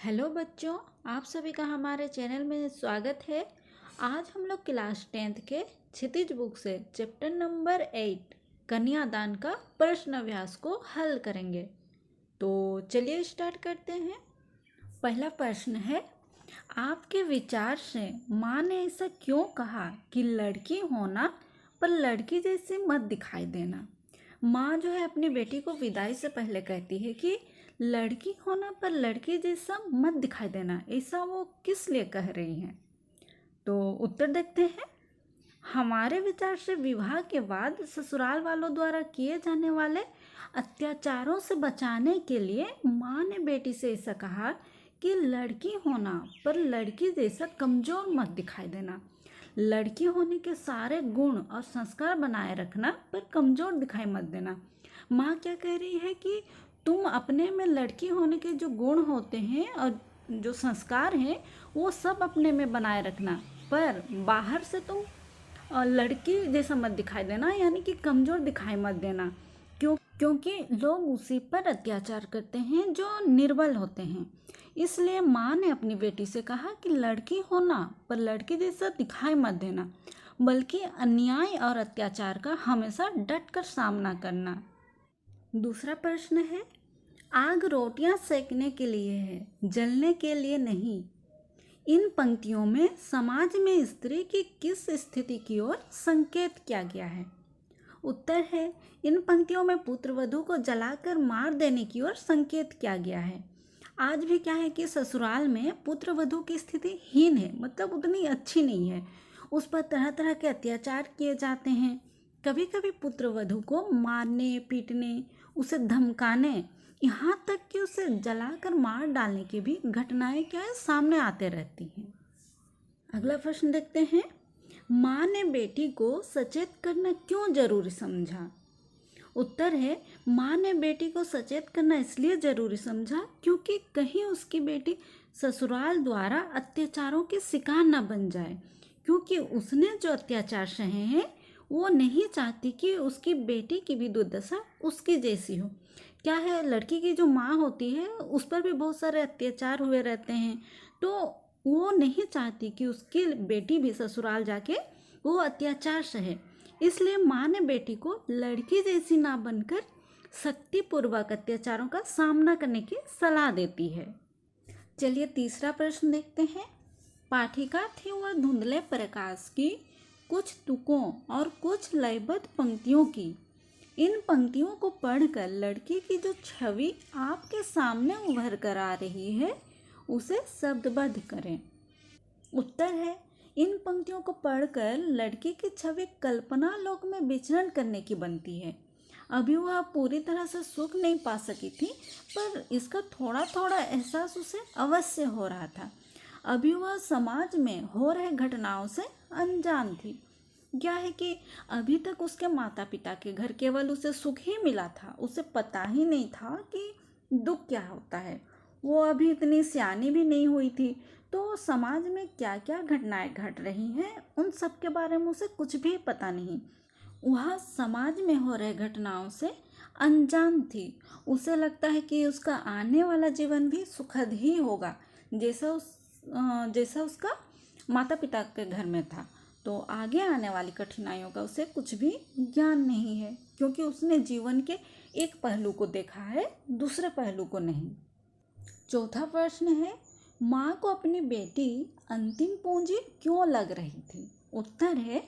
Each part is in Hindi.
हेलो बच्चों, आप सभी का हमारे चैनल में स्वागत है। आज हम लोग क्लास 10th के क्षितिज बुक से चैप्टर नंबर 8 कन्यादान का प्रश्न व्यास को हल करेंगे। तो चलिए स्टार्ट करते हैं। पहला प्रश्न है, आपके विचार से माँ ने ऐसा क्यों कहा कि लड़की होना पर लड़की जैसी मत दिखाई देना। माँ जो है अपनी बेटी को विदाई से पहले कहती है कि लड़की होना पर लड़की जैसा मत दिखाई देना। ऐसा वो किस लिए कह रही हैं? तो उत्तर देखते हैं। हमारे विचार से विवाह के बाद ससुराल वालों द्वारा किए जाने वाले अत्याचारों से बचाने के लिए माँ ने बेटी से ऐसा कहा कि लड़की होना पर लड़की जैसा कमज़ोर मत दिखाई देना। लड़की होने के सारे गुण और संस्कार बनाए रखना पर कमज़ोर दिखाई मत देना। माँ क्या कह रही है कि तुम अपने में लड़की होने के जो गुण होते हैं और जो संस्कार हैं वो सब अपने में बनाए रखना, पर बाहर से तुम लड़की जैसा मत दिखाई देना, यानी कि कमज़ोर दिखाई मत देना। क्योंकि लोग उसी पर अत्याचार करते हैं जो निर्बल होते हैं। इसलिए माँ ने अपनी बेटी से कहा कि लड़की होना पर लड़की जैसा दिखाई मत देना, बल्कि अन्याय और अत्याचार का हमेशा डट कर सामना करना। दूसरा प्रश्न है, आग रोटियां सेकने के लिए है, जलने के लिए नहीं। इन पंक्तियों में समाज में स्त्री की किस स्थिति की ओर संकेत किया गया है? उत्तर है, इन पंक्तियों में पुत्र वधू को जलाकर मार देने की ओर संकेत किया गया है। आज भी क्या है कि ससुराल में पुत्र वधू की स्थिति हीन है, मतलब उतनी अच्छी नहीं है। उस पर तरह तरह के अत्याचार किए जाते हैं। कभी कभी पुत्र वधू को मारने पीटने, उसे धमकाने, यहाँ तक कि उसे जलाकर मार डालने की भी घटनाएं क्या है सामने आते रहती हैं। अगला प्रश्न देखते हैं, माँ ने बेटी को सचेत करना क्यों जरूरी समझा? उत्तर है, माँ ने बेटी को सचेत करना इसलिए जरूरी समझा क्योंकि कहीं उसकी बेटी ससुराल द्वारा अत्याचारों की शिकार न बन जाए। क्योंकि उसने जो अत्याचार सहे हैं वो नहीं चाहती कि उसकी बेटी की भी दुर्दशा उसकी जैसी हो। क्या है, लड़की की जो माँ होती है उस पर भी बहुत सारे अत्याचार हुए रहते हैं, तो वो नहीं चाहती कि उसकी बेटी भी ससुराल जाके वो अत्याचार सहे। इसलिए माँ ने बेटी को लड़की जैसी ना बनकर शक्तिपूर्वक अत्याचारों का सामना करने की सलाह देती है। चलिए तीसरा प्रश्न देखते हैं। पाठिका थी वह धुंधले प्रकाश की, कुछ तुकों और कुछ लयबद्ध पंक्तियों की। इन पंक्तियों को पढ़कर लड़की की जो छवि आपके सामने उभर कर आ रही है उसे शब्दबद्ध करें। उत्तर है, इन पंक्तियों को पढ़कर लड़की की छवि कल्पना लोक में विचरण करने की बनती है। अभी वह पूरी तरह से सुख नहीं पा सकी थी, पर इसका थोड़ा थोड़ा एहसास उसे अवश्य हो रहा था। अभी वह समाज में हो रहे घटनाओं से अनजान थी। क्या है कि अभी तक उसके माता पिता के घर केवल उसे सुख ही मिला था, उसे पता ही नहीं था कि दुख क्या होता है। वो अभी इतनी सियानी भी नहीं हुई थी, तो समाज में क्या क्या घटनाएं घट रही हैं उन सब के बारे में उसे कुछ भी पता नहीं। वह समाज में हो रहे घटनाओं से अनजान थी। उसे लगता है कि उसका आने वाला जीवन भी सुखद ही होगा, जैसा उसका माता पिता के घर में था। तो आगे आने वाली कठिनाइयों का उसे कुछ भी ज्ञान नहीं है, क्योंकि उसने जीवन के एक पहलू को देखा है, दूसरे पहलू को नहीं। चौथा प्रश्न है, माँ को अपनी बेटी अंतिम पूंजी क्यों लग रही थी? उत्तर है,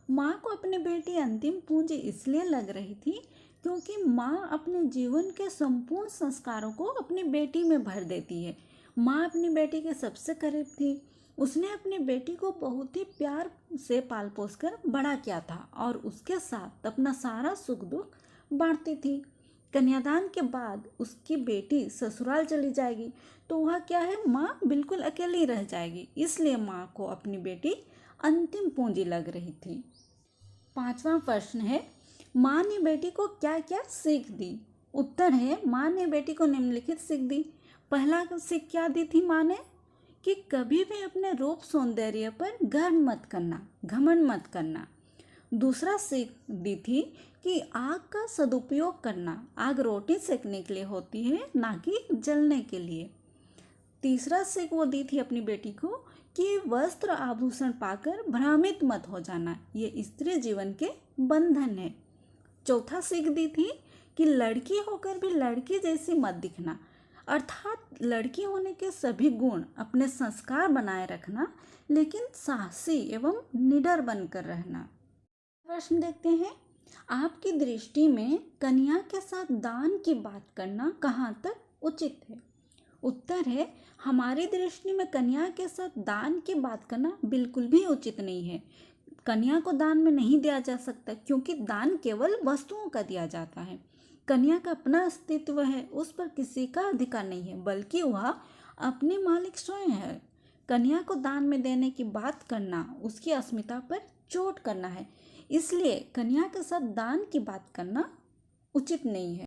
माँ को अपनी बेटी अंतिम पूंजी इसलिए लग रही थी क्योंकि माँ अपने जीवन के संपूर्ण संस्कारों को अपनी बेटी में भर देती है। माँ अपनी बेटी के सबसे करीब थी। उसने अपनी बेटी को बहुत ही प्यार से पाल पोस कर बड़ा किया था और उसके साथ अपना सारा सुख दुख बांटती थी। कन्यादान के बाद उसकी बेटी ससुराल चली जाएगी, तो वह क्या है, माँ बिल्कुल अकेली रह जाएगी। इसलिए माँ को अपनी बेटी अंतिम पूंजी लग रही थी। पांचवा प्रश्न है, माँ ने बेटी को क्या क्या सीख दी? उत्तर है, माँ ने बेटी को निम्नलिखित सीख दी। पहला सीख क्या दी थी माँ ने? कि कभी भी अपने रूप सौंदर्य पर गर्व मत करना, घमंड मत करना। दूसरा सीख दी थी कि आग का सदुपयोग करना। आग रोटी सेकने के लिए होती है, ना कि जलने के लिए। तीसरा सीख वो दी थी अपनी बेटी को कि वस्त्र आभूषण पाकर भ्रमित मत हो जाना, ये स्त्री जीवन के बंधन है। चौथा सीख दी थी कि लड़की होकर भी लड़की जैसी मत दिखना, अर्थात लड़की होने के सभी गुण, अपने संस्कार बनाए रखना, लेकिन साहसी एवं निडर बनकर रहना। प्रश्न देखते हैं, आपकी दृष्टि में कन्या के साथ दान की बात करना कहाँ तक उचित है? उत्तर है, हमारी दृष्टि में कन्या के साथ दान की बात करना बिल्कुल भी उचित नहीं है। कन्या को दान में नहीं दिया जा सकता, क्योंकि दान केवल वस्तुओं का दिया जाता है। कन्या का अपना अस्तित्व है, उस पर किसी का अधिकार नहीं है, बल्कि वह अपनी मालिक स्वयं है। कन्या को दान में देने की बात करना उसकी अस्मिता पर चोट करना है, इसलिए कन्या के साथ दान की बात करना उचित नहीं है।